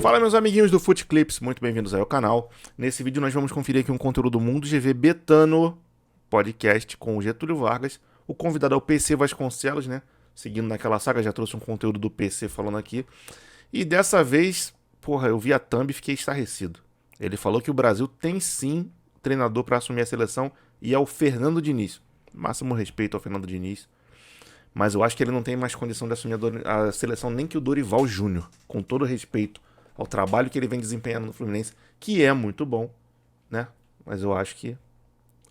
Fala, meus amiguinhos do Fute Clips, muito bem-vindos aí ao canal. Nesse vídeo nós vamos conferir aqui um conteúdo do Mundo GV Betano Podcast com o Getúlio Vargas. O convidado é o PC Vasconcelos, né? Seguindo naquela saga, já trouxe um conteúdo do PC falando aqui. E dessa vez, porra, eu vi a thumb e fiquei estarrecido. Ele falou que o Brasil tem sim treinador para assumir a seleção e é o Fernando Diniz. Máximo respeito ao Fernando Diniz. Mas eu acho que ele não tem mais condição de assumir a seleção nem que o Dorival Júnior. Com todo respeito ao trabalho que ele vem desempenhando no Fluminense, que é muito bom, né? Mas eu acho que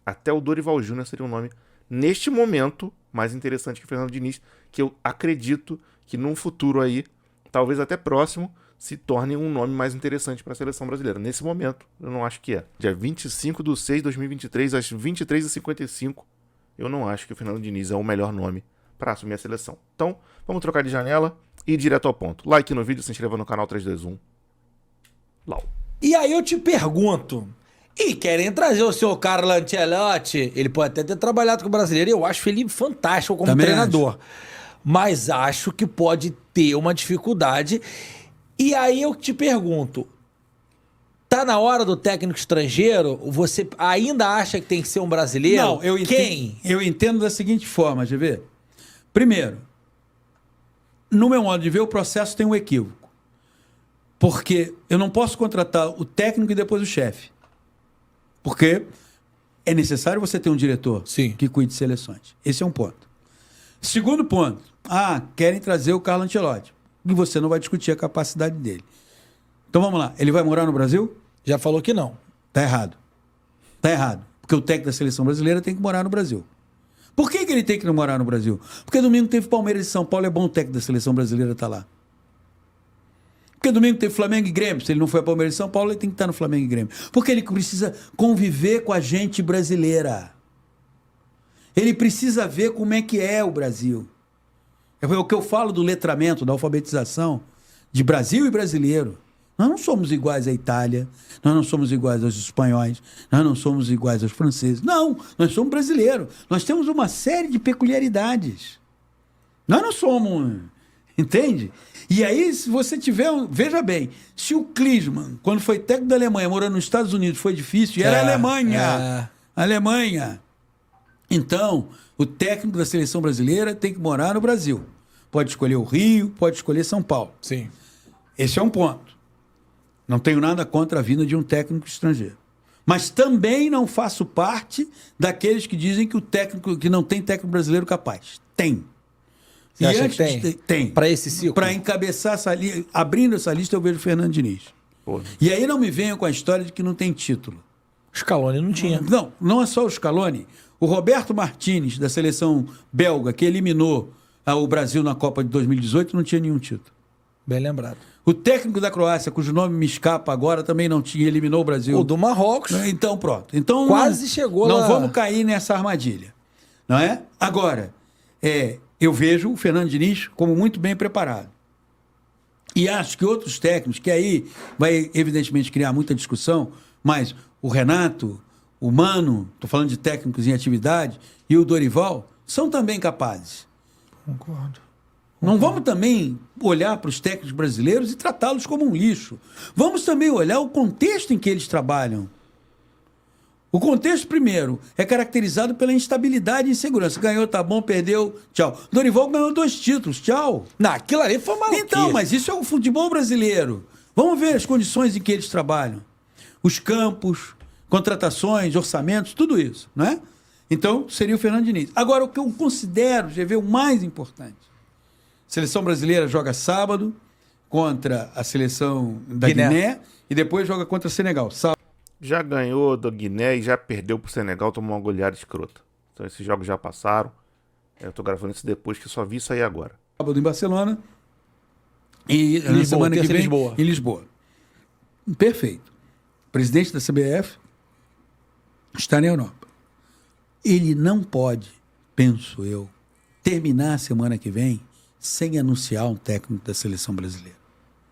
até o Dorival Júnior seria um nome, neste momento, mais interessante que o Fernando Diniz, que eu acredito que num futuro aí, talvez até próximo, se torne um nome mais interessante para a seleção brasileira. Nesse momento, eu não acho que é. Dia 25/6/2023, às 23h55, eu não acho que o Fernando Diniz é o melhor nome para assumir a seleção. Então, vamos trocar de janela e ir direto ao ponto. Like no vídeo, se inscreva no canal 321. Lau. E aí eu te pergunto, e querem trazer o senhor Carlo Ancelotti, ele pode até ter trabalhado com o brasileiro, e eu acho ele fantástico como Também treinador. Mas acho que pode ter uma dificuldade. E aí eu te pergunto, tá na hora do técnico estrangeiro? Você ainda acha que tem que ser um brasileiro? Não, eu entendo, Quem? eu entendo da seguinte forma, GV. Primeiro, no meu modo de ver, o processo tem um equívoco. Porque eu não posso contratar o técnico e depois o chefe. Porque é necessário você ter um diretor Sim. que cuide de seleções. Esse é um ponto. Segundo ponto. Querem trazer o Carlo Ancelotti. E você não vai discutir a capacidade dele. Então vamos lá. Ele vai morar no Brasil? Já falou que não. Tá errado. Tá errado. Porque o técnico da seleção brasileira tem que morar no Brasil. Por que ele tem que morar no Brasil? Porque domingo teve Palmeiras e São Paulo, é bom o técnico da seleção brasileira estar lá. Porque domingo teve Flamengo e Grêmio. Se ele não foi a Palmeiras e São Paulo, ele tem que estar no Flamengo e Grêmio. Porque ele precisa conviver com a gente brasileira. Ele precisa ver como é que é o Brasil. É o que eu falo do letramento, da alfabetização de Brasil e brasileiro. Nós não somos iguais à Itália, nós não somos iguais aos espanhóis, nós não somos iguais aos franceses. Não, nós somos brasileiros. Nós temos uma série de peculiaridades. Nós não somos... Entende? E aí, se você tiver... Veja bem, se o Klinsmann, quando foi técnico da Alemanha, morando nos Estados Unidos, foi difícil, e era a Alemanha. Alemanha. Então, o técnico da seleção brasileira tem que morar no Brasil. Pode escolher o Rio, pode escolher São Paulo. Sim. Esse é um ponto. Não tenho nada contra a vinda de um técnico estrangeiro. Mas também não faço parte daqueles que dizem que o técnico, que não tem técnico brasileiro capaz. Tem. Você acha que tem? Tem. Para esse ciclo? Para encabeçar essa lista, abrindo essa lista, eu vejo o Fernando Diniz. Porra. E aí não me venham com a história de que não tem título. Scaloni não tinha. Não é só o Scaloni. O Roberto Martínez, da seleção belga, que eliminou o Brasil na Copa de 2018, não tinha nenhum título. Bem lembrado. O técnico da Croácia, cujo nome me escapa agora, também não tinha, eliminou o Brasil. O do Marrocos. Então, pronto. Então, Quase chegou lá. Não vamos cair nessa armadilha. Não é? Agora, eu vejo o Fernando Diniz como muito bem preparado. E acho que outros técnicos, que aí vai evidentemente criar muita discussão, mas o Renato, o Mano, estou falando de técnicos em atividade, e o Dorival, são também capazes. Concordo. Não vamos também olhar para os técnicos brasileiros e tratá-los como um lixo. Vamos também olhar o contexto em que eles trabalham. O contexto, primeiro, é caracterizado pela instabilidade e insegurança. Ganhou, tá bom, perdeu, tchau. Dorival ganhou 2 títulos, tchau. Não, aquilo ali foi maluquice. Então, mas isso é o futebol brasileiro. Vamos ver as condições em que eles trabalham. Os campos, contratações, orçamentos, tudo isso, não é? Então, seria o Fernando Diniz. Agora, o que eu considero, já vê, o mais importante. A seleção brasileira joga sábado contra a seleção da Guiné e depois joga contra o Senegal. Já ganhou do Guiné e já perdeu pro Senegal, tomou uma goleada escrota. Então esses jogos já passaram. Eu tô gravando isso depois, que só vi isso aí agora. Sábado em Barcelona e na Lisboa, semana que vem Lisboa. em Lisboa. Perfeito. O presidente da CBF está na Europa. Ele não pode, penso eu, terminar a semana que vem sem anunciar um técnico da seleção brasileira.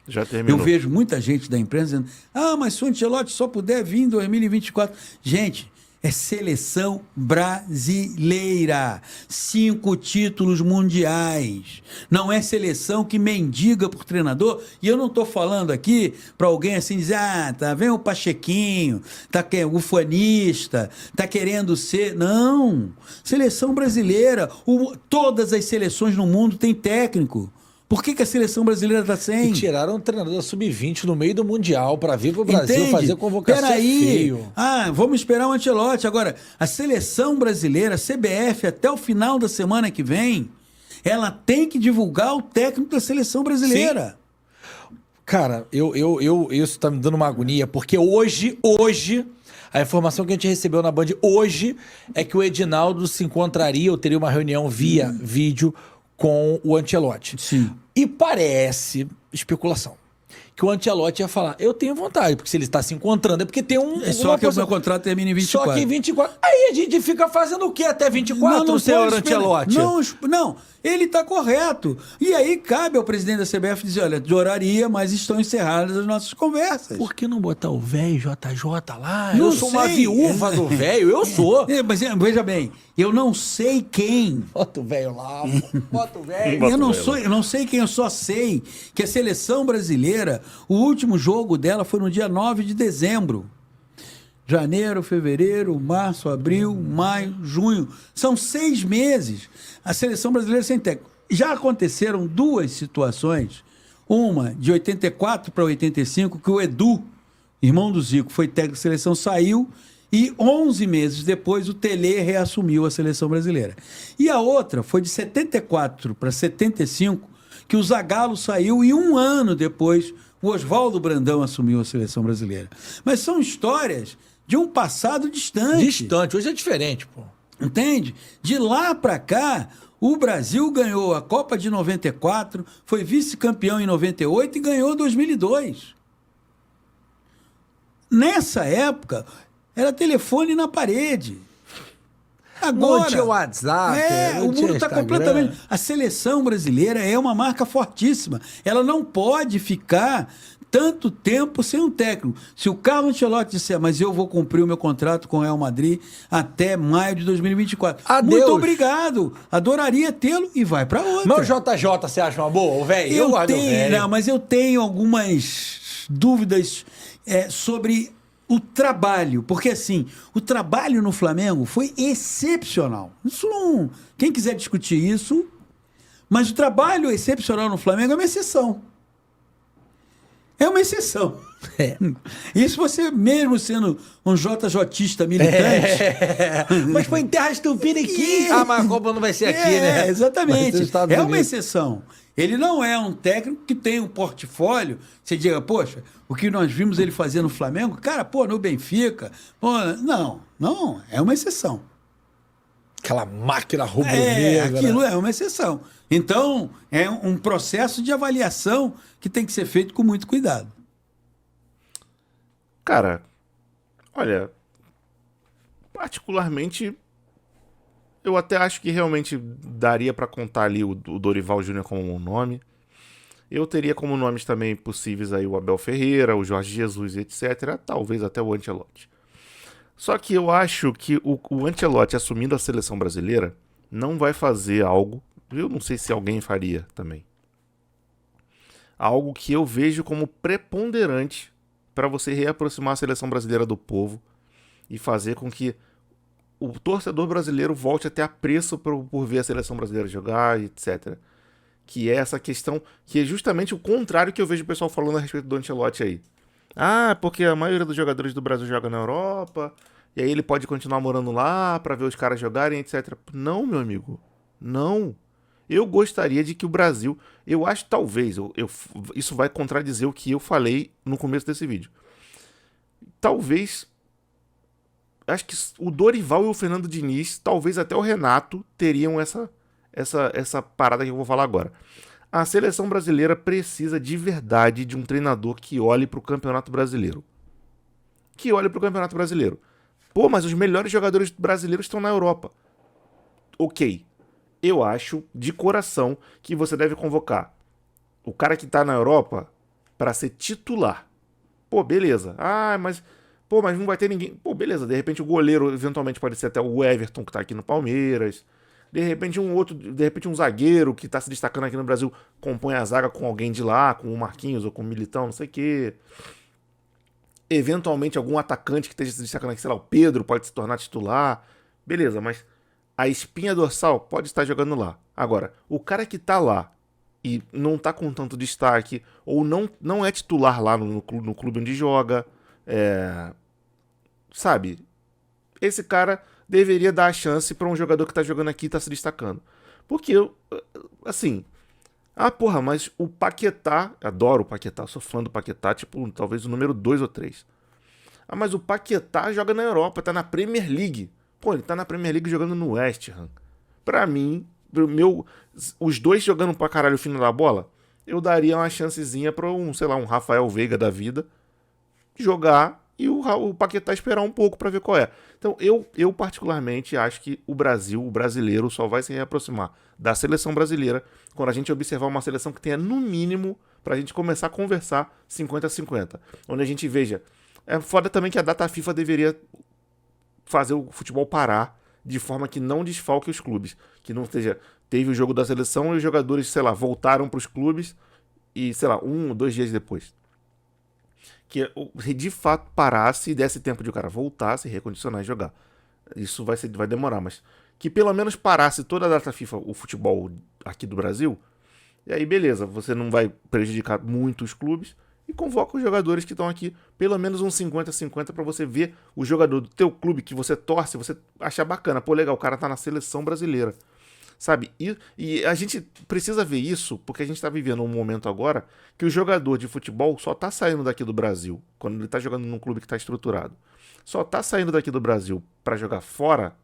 Já terminou. Eu vejo muita gente da imprensa dizendo: mas se o Ancelotti só puder vir em 2024. Gente, É seleção brasileira. 5 títulos mundiais. Não é seleção que mendiga por treinador. E eu não estou falando aqui para alguém assim dizer, tá vendo o Pachequinho, o ufanista, tá querendo ser. Não. Seleção brasileira. Todas as seleções no mundo têm técnico. Por que a seleção brasileira está sem? E tiraram o treinador da Sub-20 no meio do Mundial para vir para o Brasil Entende? fazer convocação. Peraí. Feio. Vamos esperar o Ancelotti. Agora, a seleção brasileira, a CBF, até o final da semana que vem, ela tem que divulgar o técnico da seleção brasileira. Sim. Cara, isso tá me dando uma agonia, porque hoje, a informação que a gente recebeu na Band hoje é que o Edinaldo se encontraria, ou teria uma reunião via vídeo com o Ancelotti. Sim. E parece, especulação, que o Ancelotti ia falar, eu tenho vontade, porque se ele está se encontrando, é porque tem só que o meu contrato termina em 24. Só que em 24. Aí a gente fica fazendo o quê até 24, não senhor pode esperar. Ancelotti? Não, ele está correto. E aí cabe ao presidente da CBF dizer, olha, adoraria, mas estão encerradas as nossas conversas. Por que não botar o velho JJ lá? Não eu sou uma sei. viúva do velho, eu sou. Mas veja bem, eu não sei quem. Bota o velho lá, bota o velho. Eu não sei quem, eu só sei que a seleção brasileira, o último jogo dela foi no dia 9 de dezembro. Janeiro, fevereiro, março, abril, maio, junho. São 6 meses. A seleção brasileira sem técnico. Já aconteceram 2 situações. Uma de 84 para 85, que o Edu, irmão do Zico, foi técnico da seleção, saiu. E 11 meses depois o Tele reassumiu a seleção brasileira. E a outra foi de 74 para 75, que o Zagallo saiu e 1 ano depois o Oswaldo Brandão assumiu a seleção brasileira. Mas são histórias de um passado distante. Distante, hoje é diferente, pô. Entende? De lá para cá, o Brasil ganhou a Copa de 94, foi vice-campeão em 98 e ganhou 2002. Nessa época, era telefone na parede. Agora, não tinha WhatsApp, o mundo está completamente... A seleção brasileira é uma marca fortíssima. Ela não pode ficar tanto tempo sem um técnico. Se o Carlo Ancelotti disser, mas eu vou cumprir o meu contrato com o Real Madrid até maio de 2024. Adeus. Muito obrigado. Adoraria tê-lo e vai para outra. Mas o JJ, você acha uma boa? O velho? Eu tenho algumas dúvidas sobre o trabalho, porque assim, o trabalho no Flamengo foi excepcional. Isso não... Quem quiser discutir isso, mas o trabalho excepcional no Flamengo é uma exceção. É uma exceção. Isso você mesmo sendo um JJista militante. Mas foi em terras tupiniquim. Mas a Copa não vai ser aqui, né? Exatamente. É uma exceção. Ele não é um técnico que tem um portfólio. Você diga, poxa, o que nós vimos ele fazer no Flamengo, cara, no Benfica. Não, é uma exceção. Aquela máquina rubro-negra. Aquilo é uma exceção. Então, é um processo de avaliação que tem que ser feito com muito cuidado. Cara, olha, particularmente, eu até acho que realmente daria pra contar ali o Dorival Júnior como um nome. Eu teria como nomes também possíveis aí o Abel Ferreira, o Jorge Jesus, etc. Talvez até o Ancelotti. Só que eu acho que o Ancelotti assumindo a seleção brasileira não vai fazer algo, eu não sei se alguém faria também, algo que eu vejo como preponderante para você reaproximar a seleção brasileira do povo e fazer com que o torcedor brasileiro volte a ter apreço por ver a seleção brasileira jogar, etc. Que é essa questão, que é justamente o contrário que eu vejo o pessoal falando a respeito do Ancelotti aí. Porque a maioria dos jogadores do Brasil joga na Europa, e aí ele pode continuar morando lá pra ver os caras jogarem, etc. Não, meu amigo. Não. Eu gostaria de que o Brasil... Eu acho, talvez, isso vai contradizer o que eu falei no começo desse vídeo. Talvez... Acho que o Dorival e o Fernando Diniz, talvez até o Renato, teriam essa parada que eu vou falar agora. A seleção brasileira precisa de verdade de um treinador que olhe pro Campeonato Brasileiro. Mas os melhores jogadores brasileiros estão na Europa. Ok. Eu acho, de coração, que você deve convocar o cara que tá na Europa para ser titular. Beleza. Mas Pô, mas não vai ter ninguém. Pô, beleza, de repente o goleiro eventualmente pode ser até o Everton, que tá aqui no Palmeiras. De repente um zagueiro que tá se destacando aqui no Brasil compõe a zaga com alguém de lá, com o Marquinhos ou com o Militão, não sei o quê. Eventualmente algum atacante que esteja se destacando aqui, sei lá, o Pedro pode se tornar titular. Beleza, mas a espinha dorsal pode estar jogando lá. Agora, o cara que tá lá e não tá com tanto destaque, ou não é titular lá no clube onde joga, sabe? Esse cara deveria dar a chance pra um jogador que tá jogando aqui e tá se destacando. Porque, assim, porra, mas o Paquetá, adoro o Paquetá, sou fã do Paquetá, tipo, talvez o número 2 ou 3. Mas o Paquetá joga na Europa, tá na Premier League. Pô, ele tá na Premier League jogando no West Ham. Pra mim, os dois jogando pra caralho o fino da bola, eu daria uma chancezinha pra sei lá, um Rafael Veiga da vida jogar e o Paquetá esperar um pouco pra ver qual é. Então, eu particularmente acho que o brasileiro, só vai se reaproximar da seleção brasileira quando a gente observar uma seleção que tenha, no mínimo, pra gente começar a conversar 50-50. Onde a gente veja. É foda também que a data FIFA deveria fazer o futebol parar de forma que não desfalque os clubes. Que não seja. Teve o jogo da seleção e os jogadores, sei lá, voltaram pros clubes e, sei lá, 1 ou 2 dias depois. Que de fato parasse e desse tempo de o cara voltar, se recondicionar e jogar. Isso vai demorar, mas que pelo menos parasse toda a data FIFA, o futebol aqui do Brasil, e aí beleza, você não vai prejudicar muito os clubes e convoca os jogadores que estão aqui, pelo menos uns 50-50 pra você ver o jogador do teu clube que você torce, você achar bacana, pô, legal, o cara tá na seleção brasileira. Sabe? E a gente precisa ver isso porque a gente tá vivendo um momento agora que o jogador de futebol só tá saindo daqui do Brasil, quando ele tá jogando num clube que tá estruturado. Só tá saindo daqui do Brasil pra jogar fora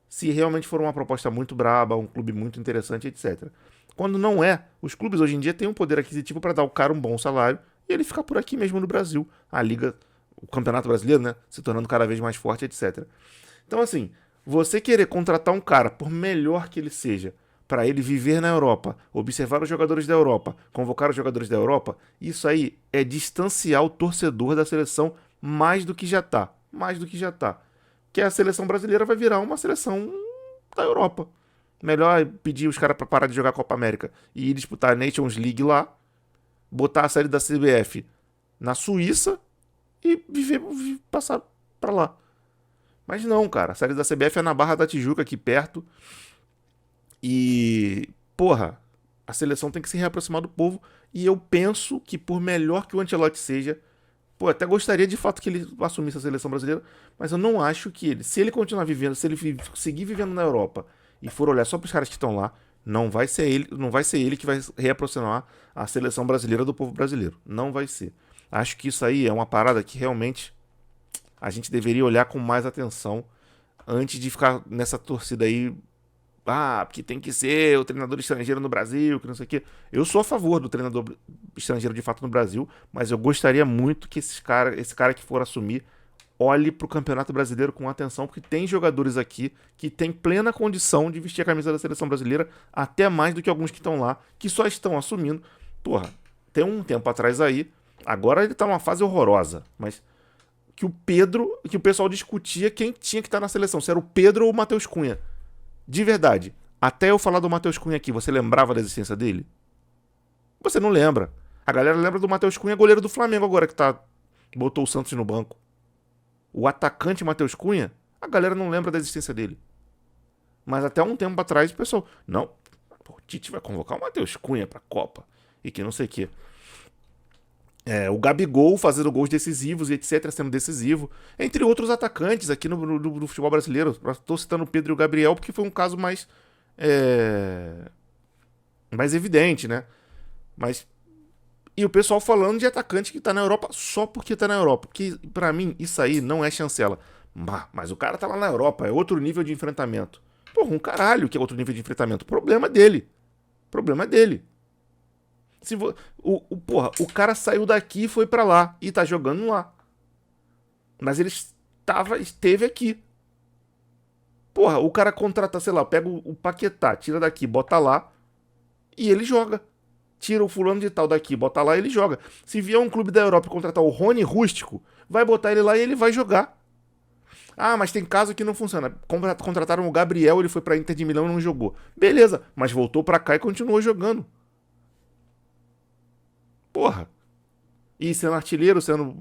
se realmente for uma proposta muito braba, um clube muito interessante, etc. Quando não é, os clubes hoje em dia têm um poder aquisitivo pra dar ao cara um bom salário e ele ficar por aqui mesmo no Brasil. A liga, o Campeonato Brasileiro, né? Se tornando cada vez mais forte, etc. Então, assim, você querer contratar um cara, por melhor que ele seja, para ele viver na Europa, observar os jogadores da Europa, convocar os jogadores da Europa, isso aí é distanciar o torcedor da seleção mais do que já tá. Mais do que já tá. Que a seleção brasileira vai virar uma seleção da Europa. Melhor pedir os caras para parar de jogar Copa América e ir disputar a Nations League lá, botar a série da CBF na Suíça e passar para lá. Mas não, cara, a série da CBF é na Barra da Tijuca, aqui perto. E, porra, a seleção tem que se reaproximar do povo. E eu penso que, por melhor que o Ancelotti seja, pô, até gostaria de fato que ele assumisse a seleção brasileira, mas eu não acho que ele, se ele continuar vivendo, se ele seguir vivendo na Europa e for olhar só pros caras que estão lá, não vai ser ele que vai reaproximar a seleção brasileira do povo brasileiro. Não vai ser. Acho que isso aí é uma parada que realmente a gente deveria olhar com mais atenção antes de ficar nessa torcida aí. Porque tem que ser o treinador estrangeiro no Brasil, que não sei o quê. Eu sou a favor do treinador estrangeiro de fato no Brasil, mas eu gostaria muito que esse cara que for assumir olhe pro Campeonato Brasileiro com atenção, porque tem jogadores aqui que têm plena condição de vestir a camisa da seleção brasileira, até mais do que alguns que estão lá, que só estão assumindo. Porra, tem um tempo atrás aí, agora ele tá numa fase horrorosa, mas que o pessoal discutia quem tinha que estar na seleção, se era o Pedro ou o Matheus Cunha. De verdade, até eu falar do Matheus Cunha aqui, você lembrava da existência dele? Você não lembra. A galera lembra do Matheus Cunha, goleiro do Flamengo agora, que botou o Santos no banco. O atacante Matheus Cunha, a galera não lembra da existência dele. Mas até um tempo atrás o pessoal, não, o Tite vai convocar o Matheus Cunha pra Copa, e que não sei o quê. O Gabigol fazendo gols decisivos e etc, sendo decisivo, entre outros atacantes aqui no futebol brasileiro. Estou citando o Pedro e o Gabriel porque foi um caso mais evidente, né? E o pessoal falando de atacante que tá na Europa só porque tá na Europa, porque pra mim isso aí não é chancela. Mas o cara tá lá na Europa, é outro nível de enfrentamento. Porra, um caralho que é outro nível de enfrentamento. Problema dele. O cara saiu daqui e foi pra lá e tá jogando lá. Mas ele esteve aqui. Porra, o cara contrata, sei lá, pega o Paquetá, tira daqui, bota lá e ele joga. Tira o fulano de tal daqui, bota lá e ele joga. Se vier um clube da Europa e contratar o Rony Rústico, vai botar ele lá e ele vai jogar. Ah, mas tem caso que não funciona. Contrataram o Gabriel, ele foi pra Inter de Milão e não jogou. Beleza, mas voltou pra cá e continuou jogando. Porra. E sendo artilheiro, sendo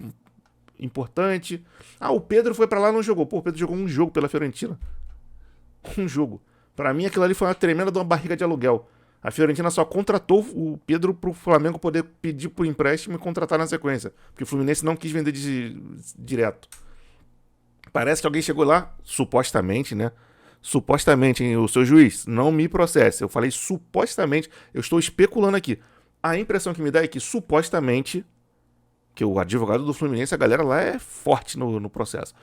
importante. Ah, o Pedro foi pra lá e não jogou. Pô, o Pedro jogou um jogo pela Fiorentina. Um jogo. Pra mim aquilo ali foi uma tremenda de uma barriga de aluguel. A Fiorentina só contratou o Pedro pro Flamengo poder pedir por empréstimo e contratar na sequência. Porque o Fluminense não quis vender direto. Parece que alguém chegou lá, supostamente, né? Supostamente, hein? O seu juiz, não me processe. Eu falei supostamente, eu estou especulando aqui. A impressão que me dá é que supostamente, que o advogado do Fluminense, a galera lá é forte no processo.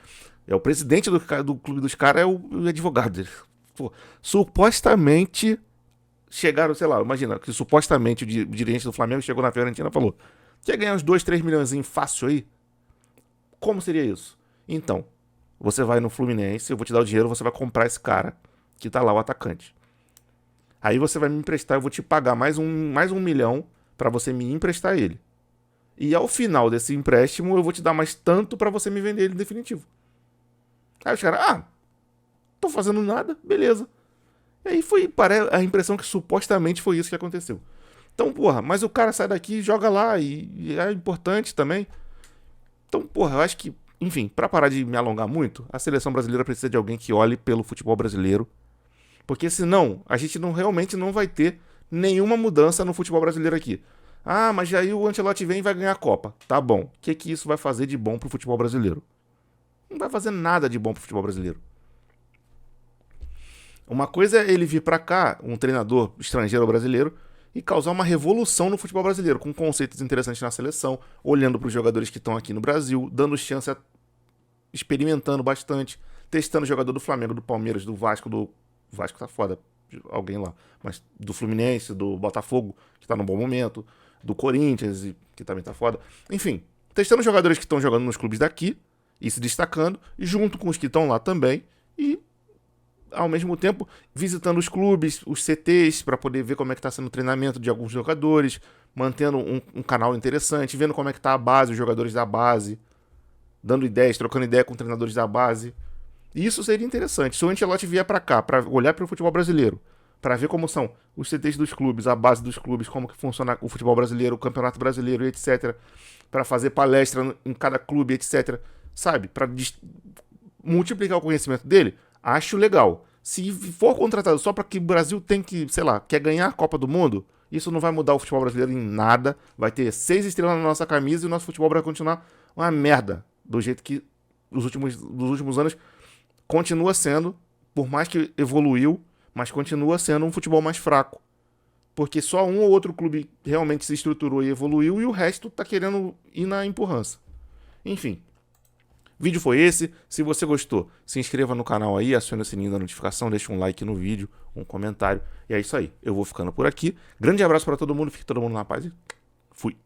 É o presidente do clube dos caras, é o advogado dele. Pô, supostamente chegaram, sei lá, imagina, que supostamente o dirigente do Flamengo chegou na Fiorentina e falou: quer ganhar uns 2, 3 milhões fácil aí? Como seria isso? Então, você vai no Fluminense, eu vou te dar o dinheiro, você vai comprar esse cara que tá lá, o atacante. Aí você vai me emprestar, eu vou te pagar mais um milhão pra você me emprestar ele. E ao final desse empréstimo, eu vou te dar mais tanto pra você me vender ele em definitivo. Aí os caras, tô fazendo nada, beleza. E aí a impressão que supostamente foi isso que aconteceu. Então, porra, mas o cara sai daqui e joga lá, e é importante também. Então, porra, eu acho que, enfim, pra parar de me alongar muito, a seleção brasileira precisa de alguém que olhe pelo futebol brasileiro. Porque senão, a gente realmente não vai ter nenhuma mudança no futebol brasileiro aqui. Ah, mas aí o Ancelotti vem e vai ganhar a Copa. Tá bom. O que isso vai fazer de bom pro futebol brasileiro? Não vai fazer nada de bom pro futebol brasileiro. Uma coisa é ele vir pra cá, um treinador estrangeiro ou brasileiro, e causar uma revolução no futebol brasileiro, com conceitos interessantes na seleção, olhando pros jogadores que estão aqui no Brasil, dando chance, experimentando bastante, testando o jogador do Flamengo, do Palmeiras, do Vasco, Vasco tá foda, alguém lá, mas do Fluminense, do Botafogo, que tá num bom momento, do Corinthians, que também tá foda. Enfim, testando jogadores que estão jogando nos clubes daqui e se destacando, e junto com os que estão lá também, e ao mesmo tempo visitando os clubes, os CTs, para poder ver como é que tá sendo o treinamento de alguns jogadores, mantendo um canal interessante, vendo como é que tá a base, os jogadores da base, dando ideias, trocando ideia com treinadores da base. E isso seria interessante. Se o Ancelotti vier para cá, para olhar para o futebol brasileiro, para ver como são os CTs dos clubes, a base dos clubes, como que funciona o futebol brasileiro, o campeonato brasileiro, etc. Para fazer palestra em cada clube, etc. Sabe? Para multiplicar o conhecimento dele, acho legal. Se for contratado só para que o Brasil tem que, sei lá, quer ganhar a Copa do Mundo, isso não vai mudar o futebol brasileiro em nada. Vai ter 6 estrelas na nossa camisa e o nosso futebol vai continuar uma merda. Do jeito que dos últimos anos continua sendo, por mais que evoluiu, mas continua sendo um futebol mais fraco. Porque só um ou outro clube realmente se estruturou e evoluiu e o resto tá querendo ir na empurrança. Enfim. Vídeo foi esse. Se você gostou, se inscreva no canal aí, acione o sininho da notificação, deixa um like no vídeo, um comentário. E é isso aí. Eu vou ficando por aqui. Grande abraço para todo mundo. Fique todo mundo na paz e fui.